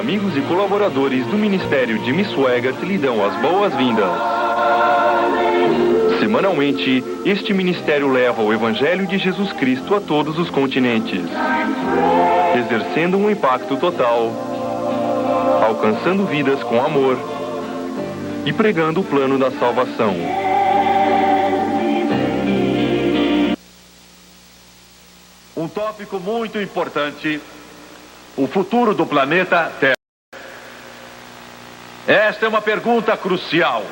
amigos e colaboradores do Ministério de Miss Swaggart lhe dão as boas-vindas. Semanalmente, este ministério leva o Evangelho de Jesus Cristo a todos os continentes, exercendo um impacto total, alcançando vidas com amor e pregando o plano da salvação. Um tópico muito importante: o futuro do planeta Terra. Esta é uma pergunta crucial.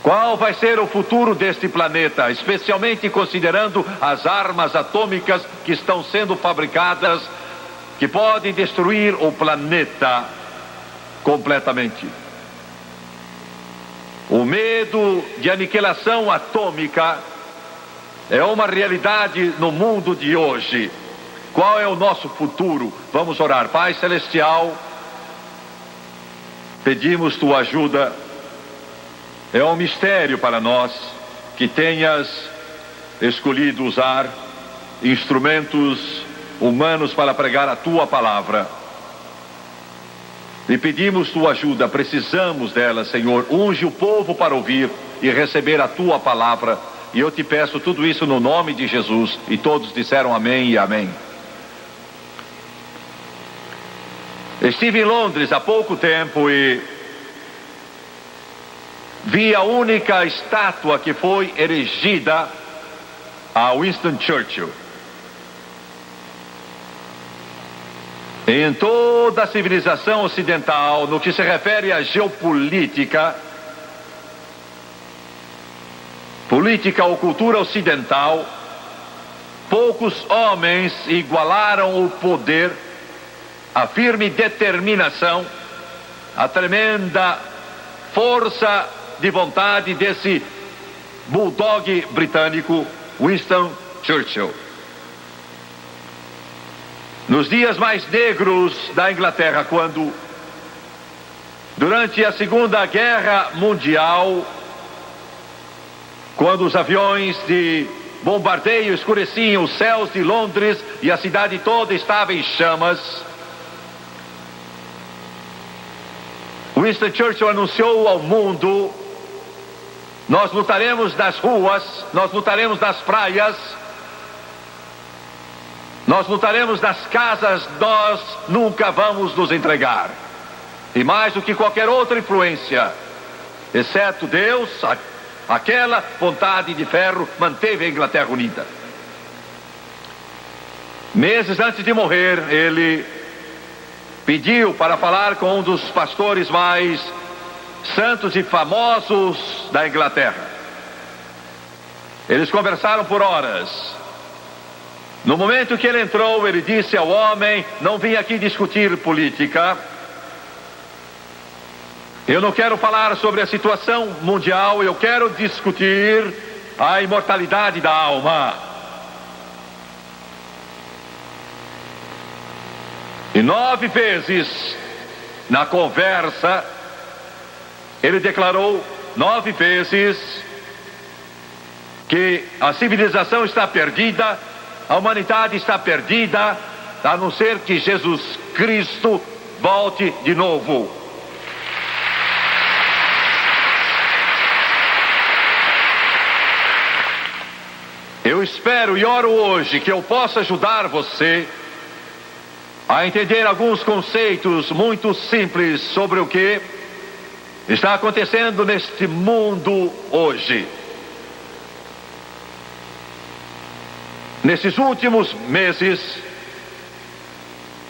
Qual vai ser o futuro deste planeta, especialmente considerando as armas atômicas que estão sendo fabricadas, que podem destruir o planeta completamente? O medo de aniquilação atômica é uma realidade no mundo de hoje. Qual é o nosso futuro? Vamos orar. Pai Celestial, pedimos Tua ajuda. É um mistério para nós que tenhas escolhido usar instrumentos humanos para pregar a Tua palavra. E pedimos Tua ajuda, precisamos dela, Senhor. Unge o povo para ouvir e receber a Tua palavra. E eu te peço tudo isso no nome de Jesus. E todos disseram amém e amém. Estive em Londres há pouco tempo e vi a única estátua que foi erigida a Winston Churchill. Em toda a civilização ocidental, no que se refere à geopolítica, política ou cultura ocidental, poucos homens igualaram o poder, a firme determinação, a tremenda força de vontade desse bulldog britânico, Winston Churchill. Nos dias mais negros da Inglaterra, quando, durante a Segunda Guerra Mundial, quando os aviões de bombardeio escureciam os céus de Londres e a cidade toda estava em chamas, Winston Churchill anunciou ao mundo: nós lutaremos nas ruas, nós lutaremos nas praias, nós lutaremos nas casas, nós nunca vamos nos entregar. E mais do que qualquer outra influência, exceto Deus, aquela vontade de ferro manteve a Inglaterra unida. Meses antes de morrer, ele pediu para falar com um dos pastores mais santos e famosos da Inglaterra. Eles conversaram por horas. No momento que ele entrou, ele disse ao homem: não vim aqui discutir política. Eu não quero falar sobre a situação mundial, eu quero discutir a imortalidade da alma. E 9 vezes na conversa, ele declarou 9 vezes que a civilização está perdida, a humanidade está perdida, a não ser que Jesus Cristo volte de novo. Eu espero e oro hoje que eu possa ajudar você a entender alguns conceitos muito simples sobre o que está acontecendo neste mundo hoje. Nesses últimos meses,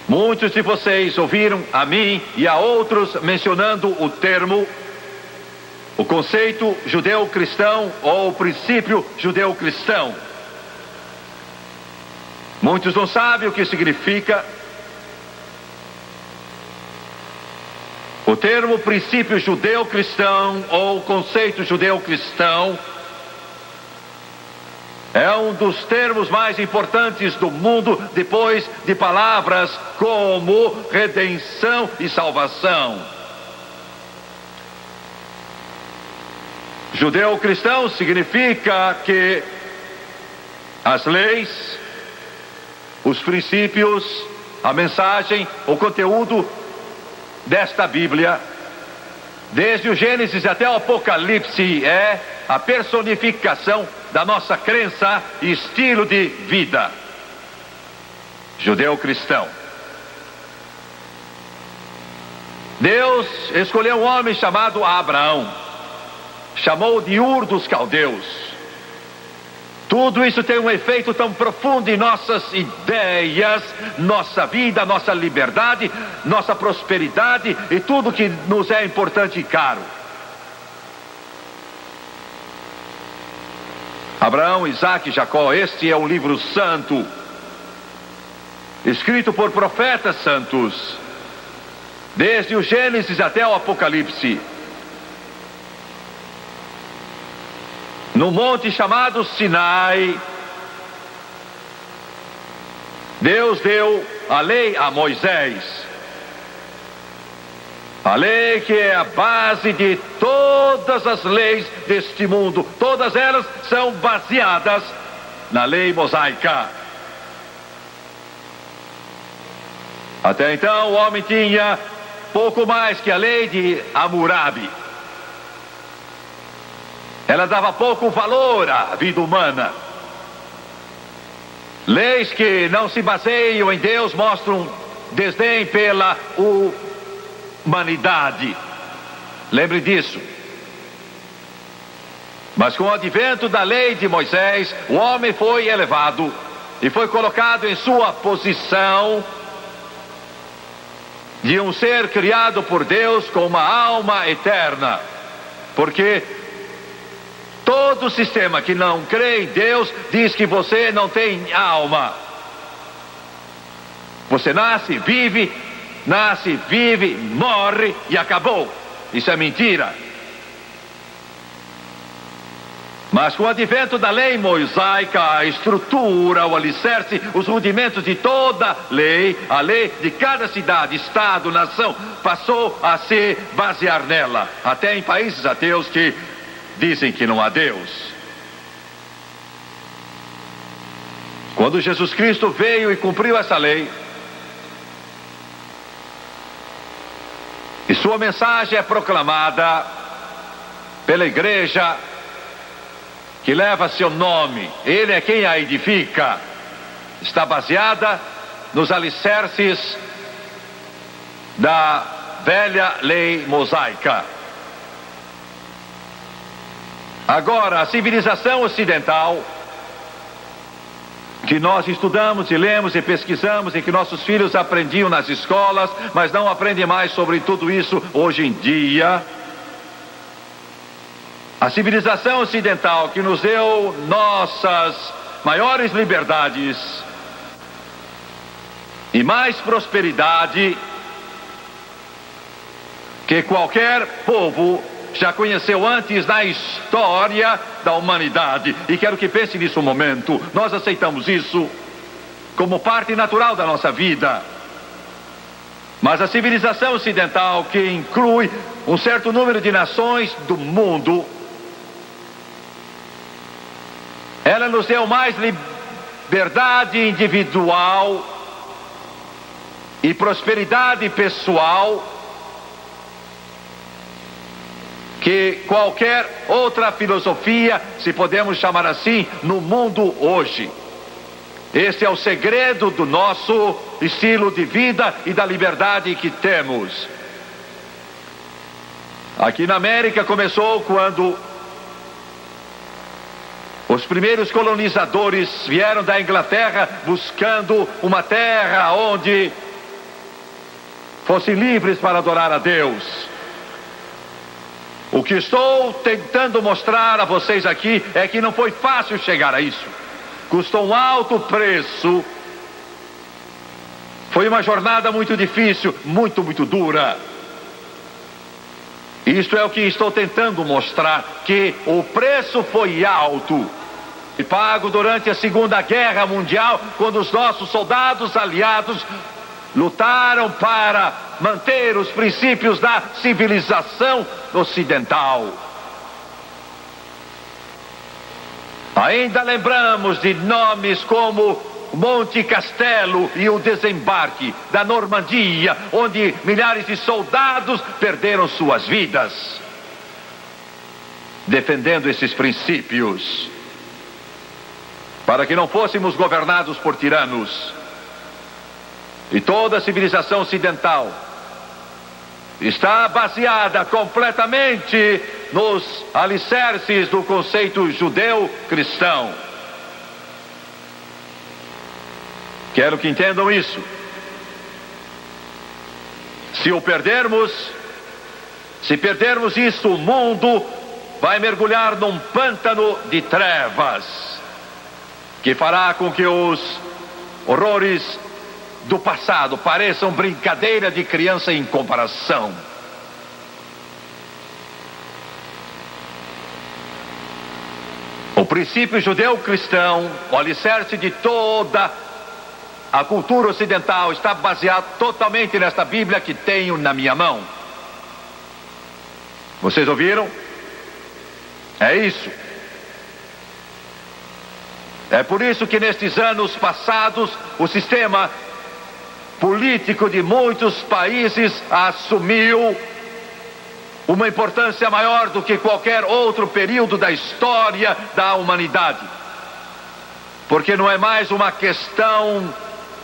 muitos de vocês ouviram a mim e a outros mencionando o termo, o conceito judeu-cristão ou o princípio judeu-cristão. Muitos não sabem o que significa. O termo princípio judeu-cristão ou conceito judeu-cristão é um dos termos mais importantes do mundo, depois de palavras como redenção e salvação. Judeu-cristão significa que as leis, os princípios a mensagem, o conteúdo desta Bíblia, desde o Gênesis até o Apocalipse, é a personificação da nossa crença e estilo de vida judeu-cristão. Deus escolheu um homem chamado Abraão, chamou de Ur dos Caldeus. Tudo isso tem um efeito tão profundo em nossas ideias, nossa vida, nossa liberdade, nossa prosperidade e tudo que nos é importante e caro. Abraão, Isaac e Jacó, este é um livro santo, escrito por profetas santos, desde o Gênesis até o Apocalipse. No monte chamado Sinai, Deus deu a lei a Moisés. A lei que é a base de todas as leis deste mundo. Todas elas são baseadas na lei mosaica. Até então o homem tinha pouco mais que a lei de Hammurabi. Ela dava pouco valor à vida humana. Leis que não se baseiam em Deus mostram desdém pela humanidade. Lembre disso. Mas com o advento da lei de Moisés, o homem foi elevado e foi colocado em sua posição de um ser criado por Deus com uma alma eterna. Porque todo sistema que não crê em Deus diz que você não tem alma. Você nasce, vive, morre e acabou. Isso é mentira. Mas com o advento da lei mosaica, a estrutura, o alicerce, os rudimentos de toda lei, a lei de cada cidade, estado, nação, passou a se basear nela. Até em países ateus que dizem que não há Deus. Quando Jesus Cristo veio e cumpriu essa lei, e sua mensagem é proclamada pela igreja que leva seu nome, ele é quem a edifica, está baseada nos alicerces da velha lei mosaica. Agora, a civilização ocidental, que nós estudamos e lemos e pesquisamos e que nossos filhos aprendiam nas escolas, mas não aprendem mais sobre tudo isso hoje em dia. A civilização ocidental que nos deu nossas maiores liberdades e mais prosperidade que qualquer povo já conheceu antes na história da humanidade. E quero que pense nisso um momento. Nós aceitamos isso como parte natural da nossa vida. Mas a civilização ocidental, que inclui um certo número de nações do mundo, ela nos deu mais liberdade individual e prosperidade pessoal que qualquer outra filosofia, se podemos chamar assim, no mundo hoje. Este é o segredo do nosso estilo de vida e da liberdade que temos. Aqui na América começou quando os primeiros colonizadores vieram da Inglaterra buscando uma terra onde fossem livres para adorar a Deus. O que estou tentando mostrar a vocês aqui é que não foi fácil chegar a isso. Custou um alto preço. Foi uma jornada muito difícil, muito dura. Isto é o que estou tentando mostrar, que o preço foi alto e pago durante a Segunda Guerra Mundial, quando os nossos soldados aliados lutaram para manter os princípios da civilização ocidental. Ainda lembramos de nomes como Monte Castelo e o desembarque da Normandia, onde milhares de soldados perderam suas vidas, defendendo esses princípios, para que não fôssemos governados por tiranos. E toda a civilização ocidental está baseada completamente nos alicerces do conceito judeu-cristão. Quero que entendam isso. Se perdermos isso, o mundo vai mergulhar num pântano de trevas, que fará com que os horrores do passado pareçam brincadeira de criança em comparação. O princípio judeu-cristão, o alicerce de toda a cultura ocidental, está baseado totalmente nesta Bíblia que tenho na minha mão. Vocês ouviram? É isso. É por isso que nestes anos passados o sistema político de muitos países assumiu uma importância maior do que qualquer outro período da história da humanidade. Porque não é mais uma questão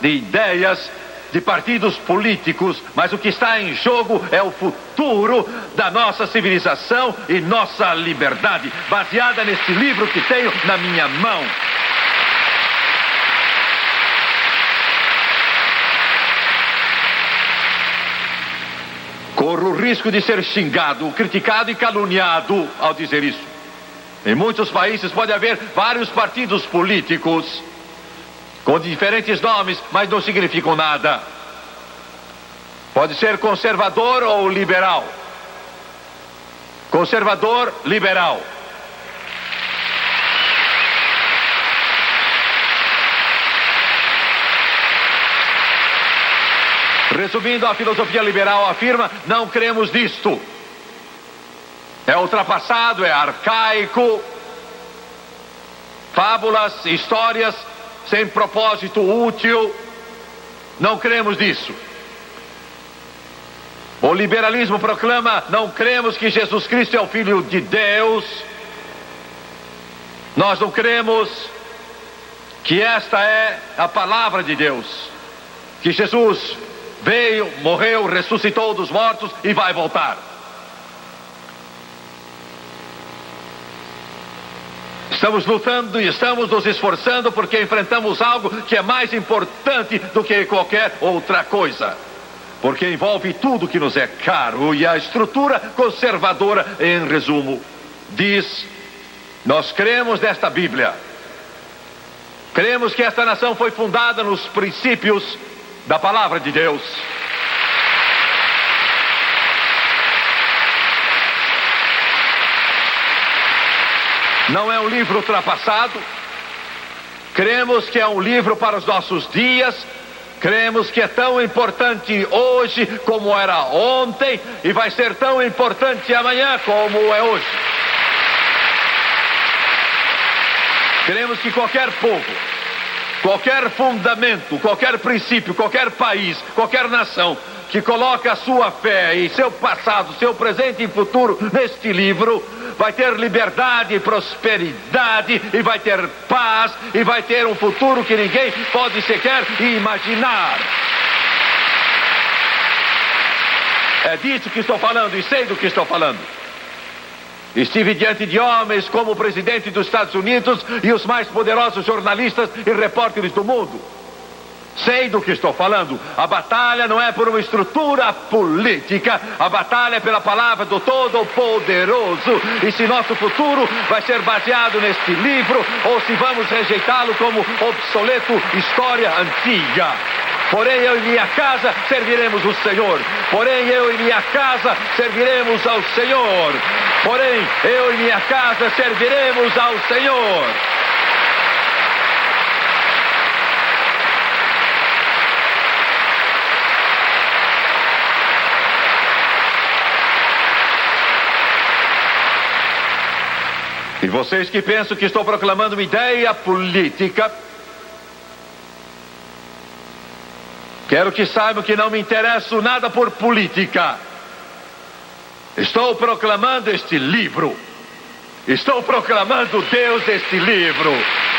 de ideias, de partidos políticos, mas o que está em jogo é o futuro da nossa civilização e nossa liberdade, baseada nesse livro que tenho na minha mão. Corro o risco de ser xingado, criticado e caluniado ao dizer isso. Em muitos países pode haver vários partidos políticos com diferentes nomes, mas não significam nada. Pode ser conservador ou liberal. Conservador, liberal. Resumindo, a filosofia liberal afirma: não cremos nisto. É ultrapassado, é arcaico. Fábulas, histórias sem propósito útil. Não cremos nisso. O liberalismo proclama: não cremos que Jesus Cristo é o Filho de Deus. Nós não cremos que esta é a palavra de Deus, que Jesus veio, morreu, ressuscitou dos mortos e vai voltar. Estamos lutando e estamos nos esforçando porque enfrentamos algo que é mais importante do que qualquer outra coisa. Porque envolve tudo que nos é caro, e a estrutura conservadora, em resumo, diz: nós cremos nesta Bíblia. Cremos que esta nação foi fundada nos princípios da palavra de Deus. Não é um livro ultrapassado. Cremos que é um livro para os nossos dias. Cremos que é tão importante hoje como era ontem, e vai ser tão importante amanhã como é hoje. Cremos que qualquer povo, qualquer fundamento, qualquer princípio, qualquer país, qualquer nação que coloca a sua fé e seu passado, seu presente e futuro neste livro, vai ter liberdade, prosperidade, e vai ter paz, e vai ter um futuro que ninguém pode sequer imaginar. É disso que estou falando, e sei do que estou falando. Estive diante de homens como o presidente dos Estados Unidos e os mais poderosos jornalistas e repórteres do mundo. Sei do que estou falando. A batalha não é por uma estrutura política. A batalha é pela palavra do Todo-Poderoso. E se nosso futuro vai ser baseado neste livro, ou se vamos rejeitá-lo como obsoleto, história antiga. Porém, eu e minha casa serviremos o Senhor. Porém, eu e minha casa serviremos ao Senhor. Porém, eu e minha casa serviremos ao Senhor. E vocês que pensam que estou proclamando uma ideia política, Quero que saibam que não me interesso nada por política. Estou proclamando este livro. Estou proclamando Deus deste livro.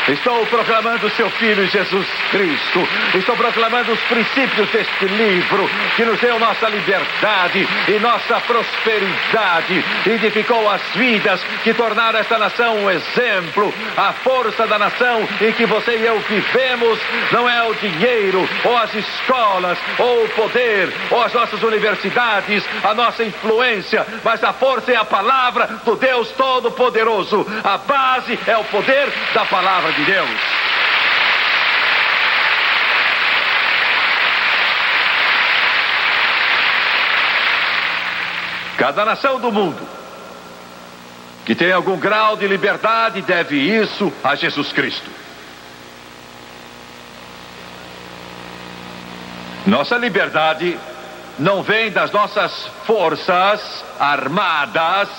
Estou proclamando seu Filho Jesus Cristo. Estou proclamando os princípios deste livro, que nos deu nossa liberdade e nossa prosperidade. Edificou as vidas, que tornaram esta nação um exemplo. A força da nação em que você e eu vivemos não é o dinheiro, ou as escolas, ou o poder, ou as nossas universidades, a nossa influência, mas a força é a palavra do Deus Todo-Poderoso. A base é o poder da palavra de Deus. Cada nação do mundo que tem algum grau de liberdade deve isso a Jesus Cristo. Nossa liberdade não vem das nossas forças armadas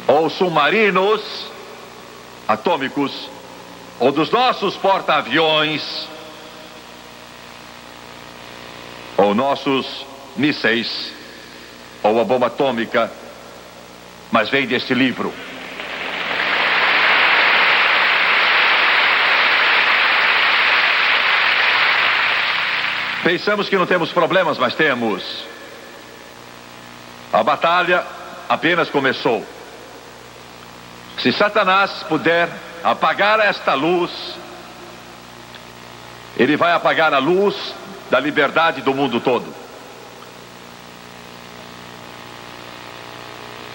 ou submarinos atômicos, ou dos nossos porta-aviões, ou nossos mísseis, ou a bomba atômica, mas vem deste livro. Pensamos que não temos problemas, mas temos. A batalha apenas começou. Se Satanás puder apagar esta luz, ele vai apagar a luz da liberdade do mundo todo.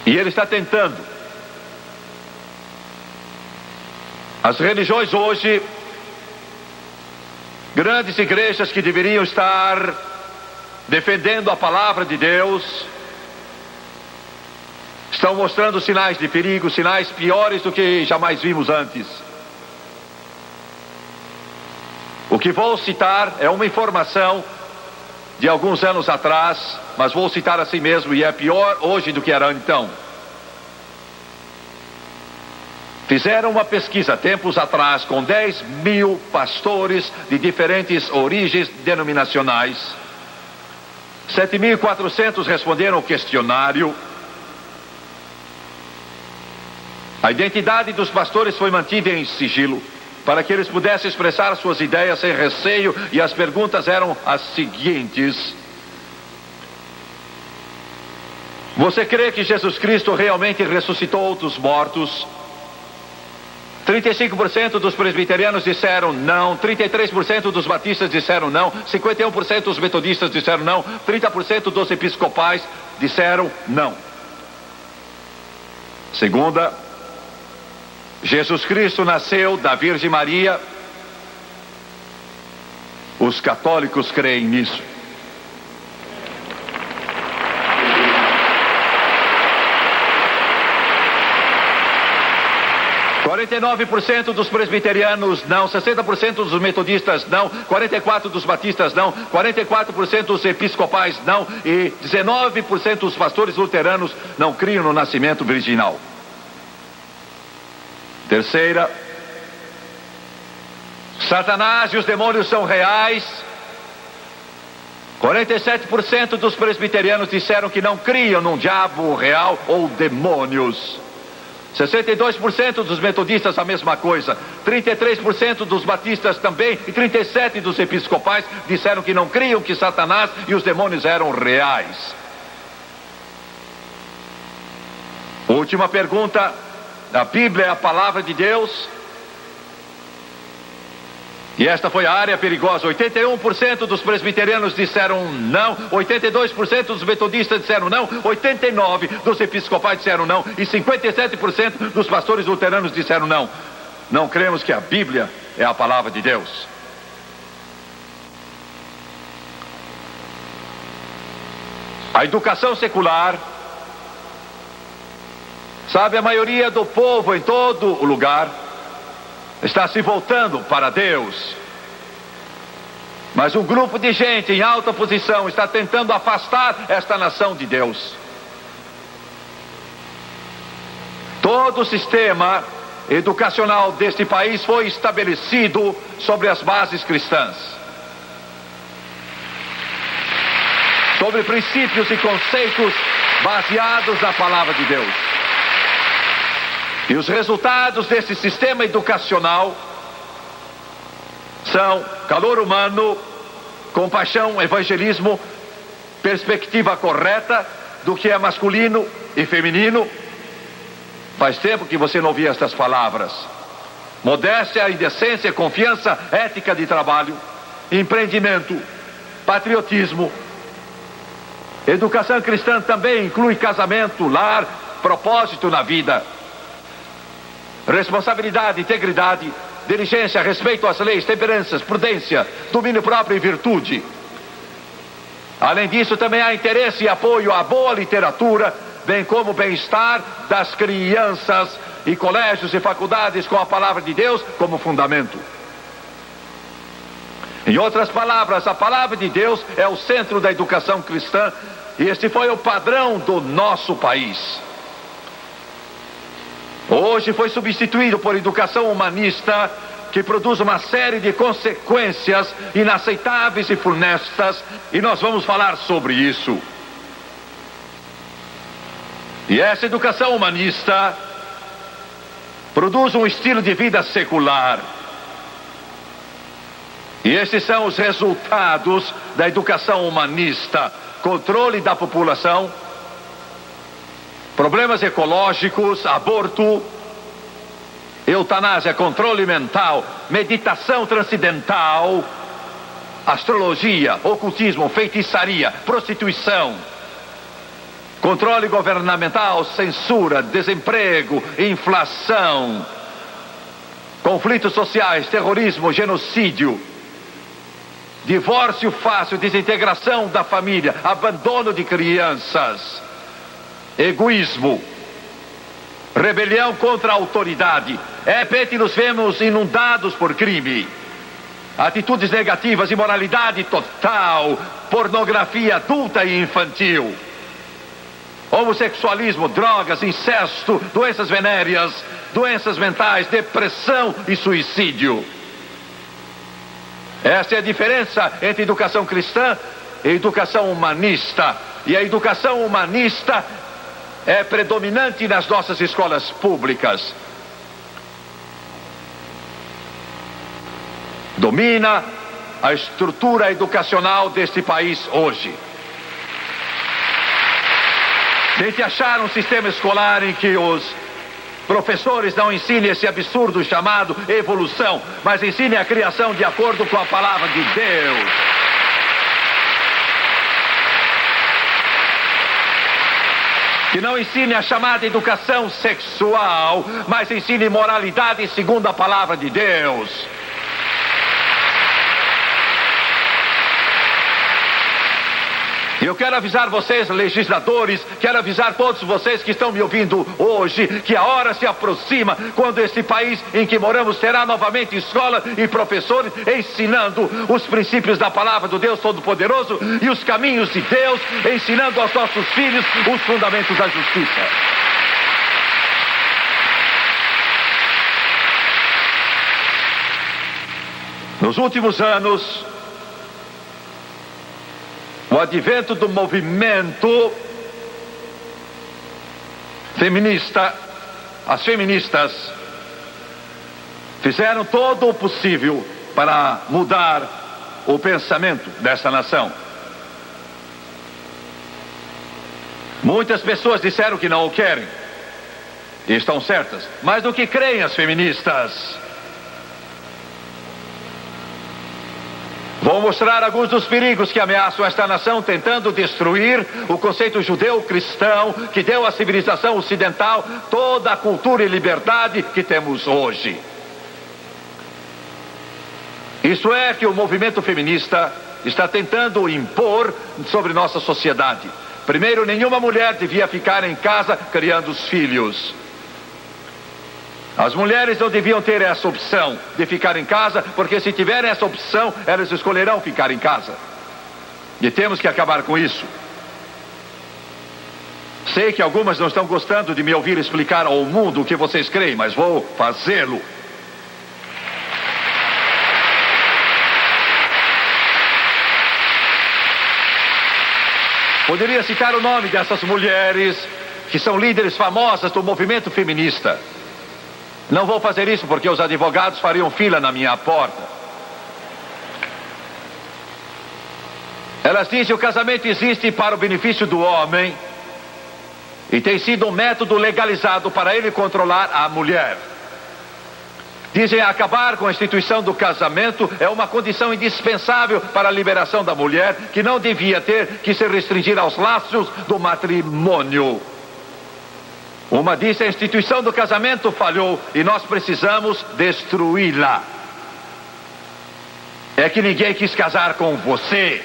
E ele está tentando. As religiões hoje, grandes igrejas que deveriam estar defendendo a palavra de Deus, estão mostrando sinais de perigo, sinais piores do que jamais vimos antes. O que vou citar é uma informação de alguns anos atrás, mas vou citar assim mesmo, e é pior hoje do que era então. Fizeram uma pesquisa tempos atrás com 10.000 pastores de diferentes origens denominacionais. 7.400 responderam o questionário. A identidade dos pastores foi mantida em sigilo, para que eles pudessem expressar suas ideias sem receio, e as perguntas eram as seguintes: você crê que Jesus Cristo realmente ressuscitou dos mortos? 35% dos presbiterianos disseram não, 33% dos batistas disseram não, 51% dos metodistas disseram não, 30% dos episcopais disseram não. Segunda, Jesus Cristo nasceu da Virgem Maria. Os católicos creem nisso. %, dos presbiterianos não, 60% dos metodistas não, 44% dos batistas não, 44% dos episcopais não, e 19% dos pastores luteranos não criam no nascimento virginal. Terceira, Satanás e os demônios são reais. 47% dos presbiterianos disseram que não criam num diabo real ou demônios. 62% dos metodistas a mesma coisa. 33% dos batistas também, e 37% dos episcopais disseram que não criam que Satanás e os demônios eram reais. Última pergunta. A Bíblia é a palavra de Deus? E esta foi a área perigosa. 81% dos presbiterianos disseram não, 82% dos metodistas disseram não, 89% dos episcopais disseram não, e 57% dos pastores luteranos disseram não. Não cremos que a Bíblia é a palavra de Deus. A educação secular, sabe, a maioria do povo em todo o lugar está se voltando para Deus. Mas um grupo de gente em alta posição está tentando afastar esta nação de Deus. Todo o sistema educacional deste país foi estabelecido sobre as bases cristãs, sobre princípios e conceitos baseados na palavra de Deus. E os resultados desse sistema educacional são calor humano, compaixão, evangelismo, perspectiva correta do que é masculino e feminino. Faz tempo que você não ouvia estas palavras. Modéstia, indecência, confiança, ética de trabalho, empreendimento, patriotismo. Educação cristã também inclui casamento, lar, propósito na vida, responsabilidade, integridade, diligência, respeito às leis, temperanças, prudência, domínio próprio e virtude. Além disso, também há interesse e apoio à boa literatura, bem como o bem-estar das crianças e colégios e faculdades com a palavra de Deus como fundamento. Em outras palavras, a palavra de Deus é o centro da educação cristã e este foi o padrão do nosso país. Hoje foi substituído por educação humanista, que produz uma série de consequências inaceitáveis e funestas, e nós vamos falar sobre isso. E essa educação humanista produz um estilo de vida secular. E esses são os resultados da educação humanista: controle da população, problemas ecológicos, aborto, eutanásia, controle mental, meditação transcendental, astrologia, ocultismo, feitiçaria, prostituição, controle governamental, censura, desemprego, inflação, conflitos sociais, terrorismo, genocídio, divórcio fácil, desintegração da família, abandono de crianças, egoísmo, rebelião contra a autoridade. De repente nos vemos inundados por crime, atitudes negativas, imoralidade total, pornografia adulta e infantil, homossexualismo, drogas, incesto, doenças venéreas, doenças mentais, depressão e suicídio. Esta é a diferença entre educação cristã e educação humanista. E a educação humanista é predominante nas nossas escolas públicas. Domina a estrutura educacional deste país hoje. Tente achar um sistema escolar em que os professores não ensinem esse absurdo chamado evolução, mas ensinem a criação de acordo com a palavra de Deus. Que não ensine a chamada educação sexual, mas ensine moralidade segundo a palavra de Deus. E eu quero avisar vocês, legisladores, quero avisar todos vocês que estão me ouvindo hoje, que a hora se aproxima quando esse país em que moramos terá novamente escola e professores ensinando os princípios da palavra do Deus Todo-Poderoso e os caminhos de Deus, ensinando aos nossos filhos os fundamentos da justiça. Nos últimos anos, o advento do movimento feminista, as feministas fizeram todo o possível para mudar o pensamento dessa nação. Muitas pessoas disseram que não o querem, e estão certas, mas do que creem as feministas? Vou mostrar alguns dos perigos que ameaçam esta nação, tentando destruir o conceito judeu-cristão que deu à civilização ocidental toda a cultura e liberdade que temos hoje. Isso é que o movimento feminista está tentando impor sobre nossa sociedade. Primeiro, nenhuma mulher devia ficar em casa criando os filhos. As mulheres não deviam ter essa opção de ficar em casa, porque se tiverem essa opção, elas escolherão ficar em casa. E temos que acabar com isso. Sei que algumas não estão gostando de me ouvir explicar ao mundo o que vocês creem, mas vou fazê-lo. Poderia citar o nome dessas mulheres que são líderes famosas do movimento feminista. Não vou fazer isso porque os advogados fariam fila na minha porta. Elas dizem que o casamento existe para o benefício do homem e tem sido um método legalizado para ele controlar a mulher. Dizem acabar com a instituição do casamento é uma condição indispensável para a liberação da mulher, que não devia ter que se restringir aos laços do matrimônio. Uma disse: a instituição do casamento falhou e nós precisamos destruí-la. É que ninguém quis casar com você.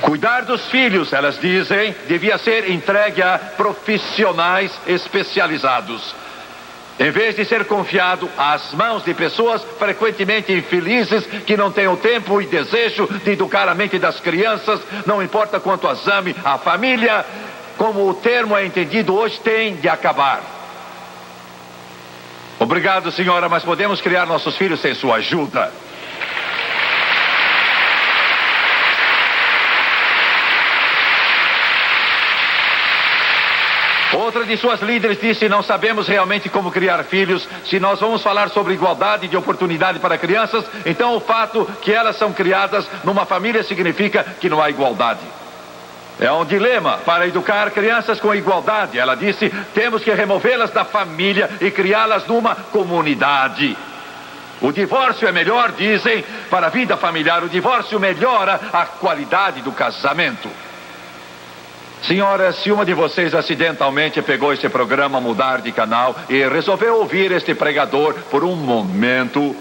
Cuidar dos filhos, elas dizem, devia ser entregue a profissionais especializados, em vez de ser confiado às mãos de pessoas frequentemente infelizes que não têm o tempo e desejo de educar a mente das crianças, não importa quanto as ame, a família, como o termo é entendido hoje, tem de acabar. Obrigado, senhora, mas podemos criar nossos filhos sem sua ajuda. Outra de suas líderes disse: não sabemos realmente como criar filhos. Se nós vamos falar sobre igualdade de oportunidade para crianças, então o fato que elas são criadas numa família significa que não há igualdade. É um dilema para educar crianças com igualdade. Ela disse: temos que removê-las da família e criá-las numa comunidade. O divórcio é melhor, dizem, para a vida familiar. O divórcio melhora a qualidade do casamento. Senhora, se uma de vocês acidentalmente pegou esse programa Mudar de Canal e resolveu ouvir este pregador por um momento,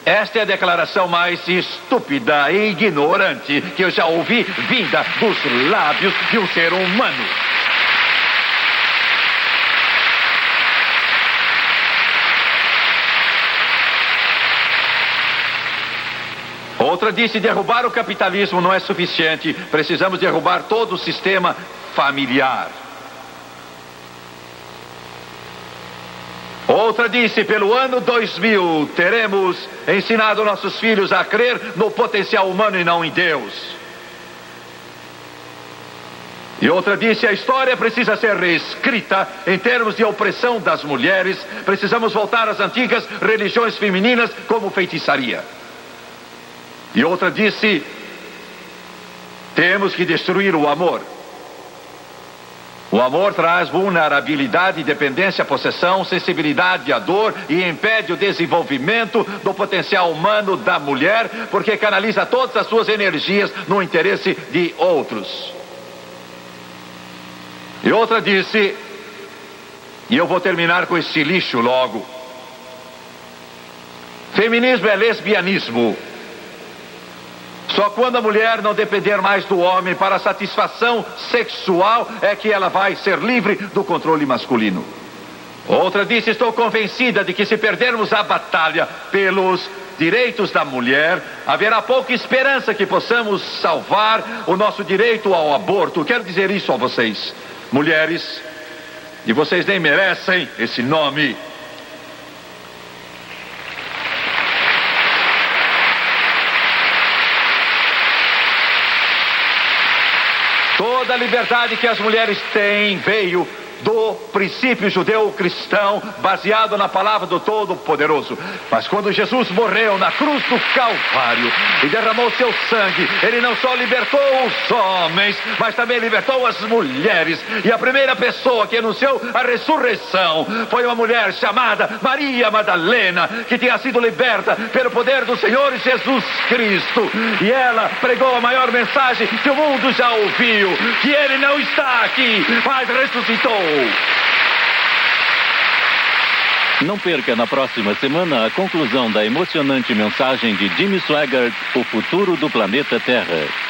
esta é a declaração mais estúpida e ignorante que eu já ouvi vinda dos lábios de um ser humano. Outra disse: derrubar o capitalismo não é suficiente, precisamos derrubar todo o sistema familiar. Outra disse: pelo ano 2000 teremos ensinado nossos filhos a crer no potencial humano e não em Deus. E outra disse: a história precisa ser reescrita em termos de opressão das mulheres, precisamos voltar às antigas religiões femininas como feitiçaria. E outra disse: temos que destruir o amor. O amor traz vulnerabilidade, dependência, possessão, sensibilidade à dor e impede o desenvolvimento do potencial humano da mulher, porque canaliza todas as suas energias no interesse de outros. E outra disse, e eu vou terminar com esse lixo logo: feminismo é lesbianismo. Só quando a mulher não depender mais do homem para a satisfação sexual é que ela vai ser livre do controle masculino. Outra disse: estou convencida de que se perdermos a batalha pelos direitos da mulher, haverá pouca esperança que possamos salvar o nosso direito ao aborto. Quero dizer isso a vocês, mulheres, e vocês nem merecem esse nome. Toda a liberdade que as mulheres têm veio do princípio judeu-cristão, baseado na palavra do Todo-Poderoso. Mas quando Jesus morreu na cruz do Calvário e derramou seu sangue, ele não só libertou os homens, mas também libertou as mulheres. E a primeira pessoa que anunciou a ressurreição foi uma mulher chamada Maria Madalena, que tinha sido liberta pelo poder do Senhor Jesus Cristo. E ela pregou a maior mensagem que o mundo já ouviu: que ele não está aqui, mas ressuscitou. Não perca na próxima semana a conclusão da emocionante mensagem de Jimmy Swaggart, O Futuro do Planeta Terra.